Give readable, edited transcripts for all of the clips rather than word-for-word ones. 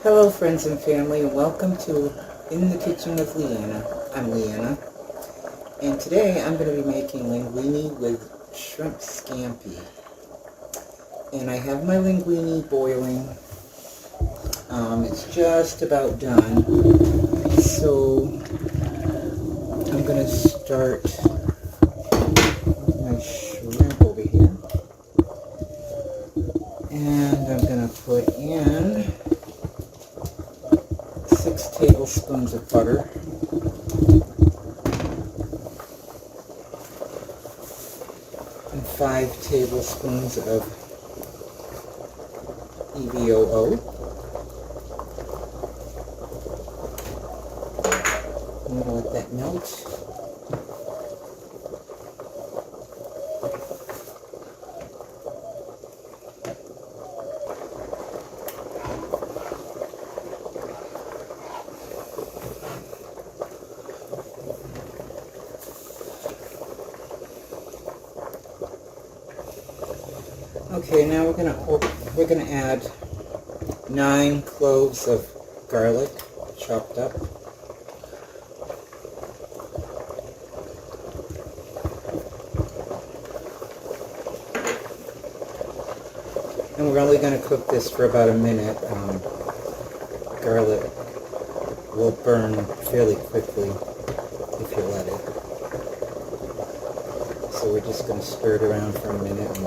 Hello friends and family, and welcome to In the Kitchen with Leanna. I'm Leanna, and today I'm going to be making linguine with shrimp scampi. And I have my linguine boiling. It's just about done, so I'm going to start my shrimp over here. And I'm going to put in 6 tablespoons of butter, and 5 tablespoons of EVOO. I'm going to let that melt. Okay, now we're gonna add 9 cloves of garlic chopped up. And we're only going to cook this for about a minute. Garlic will burn fairly quickly if you let it. So we're just going to stir it around for a minute.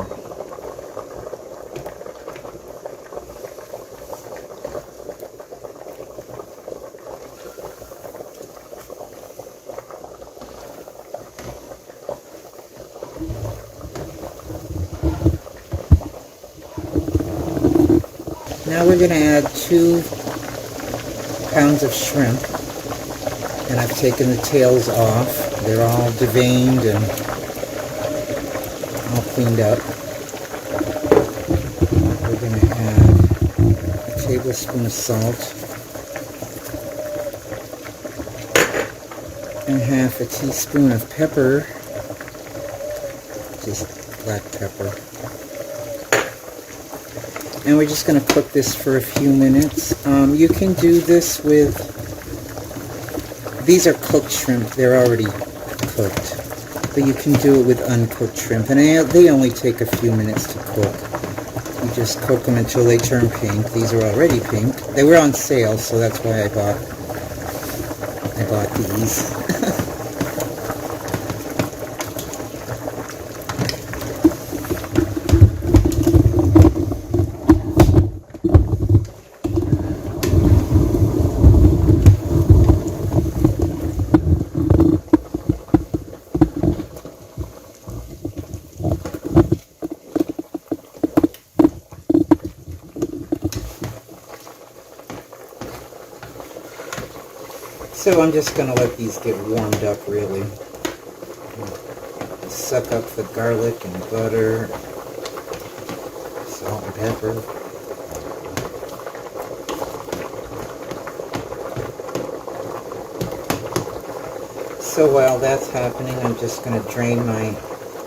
Now we're going to add 2 pounds of shrimp, and I've taken the tails off. They're all deveined and all cleaned up. We're going to add a tablespoon of salt and half a teaspoon of pepper, just black pepper. And we're just going to cook this for a few minutes. You can do this with, these are cooked shrimp, they're already cooked. But you can do it with uncooked shrimp, and they only take a few minutes to cook. You just cook them until they turn pink. These are already pink. They were on sale, so that's why I bought these. So I'm just going to let these get warmed up, really. Suck up the garlic and butter, salt and pepper. So while that's happening, I'm just going to drain my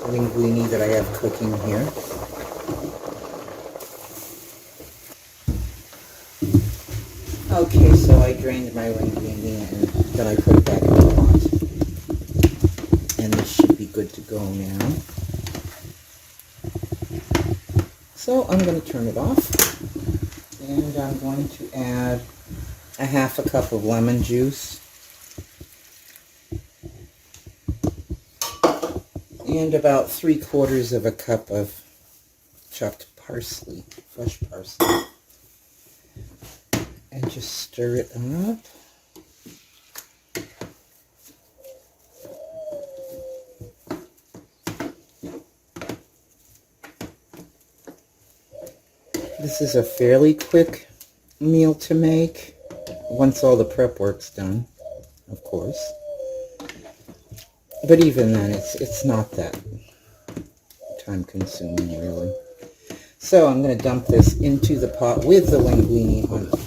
linguine that I have cooking here. Okay, so I drained my linguine and then I put it back in the pot. And this should be good to go now. So I'm going to turn it off. And I'm going to add a half a cup of lemon juice. And about 3/4 of a cup of chopped parsley, fresh parsley. And just stir it up. This is a fairly quick meal to make, once all the prep work's done, of course. But even then, it's not that time-consuming, really. So I'm going to dump this into the pot with the linguine on top.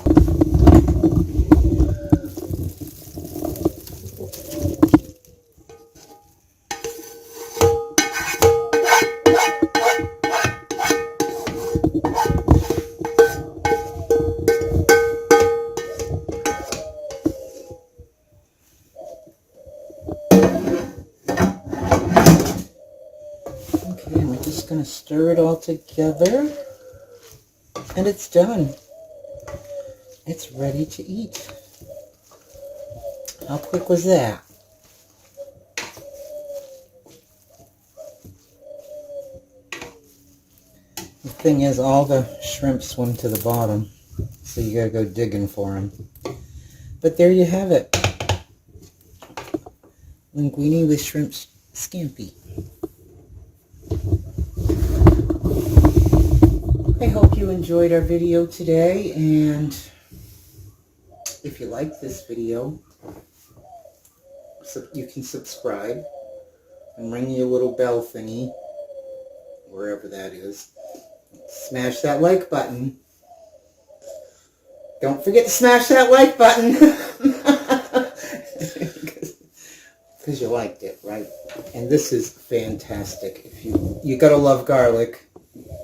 stir it all together, and it's done. It's ready to eat. How quick was that? The thing is, all the shrimp swim to the bottom, so you gotta go digging for them. But there you have it. Linguine with shrimp scampi. I hope you enjoyed our video today, and if you like this video, you can subscribe and ring your little bell thingy, wherever that is. Smash that like button. Don't forget to smash that like button. Because you liked it, right? And this is fantastic. If you gotta love garlic,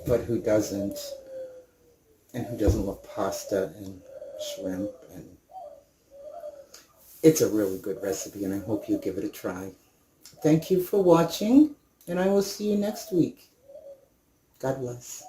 but who doesn't? And who doesn't love pasta and shrimp? And it's a really good recipe, and I hope you give it a try. Thank you for watching, and I will see you next week. God bless.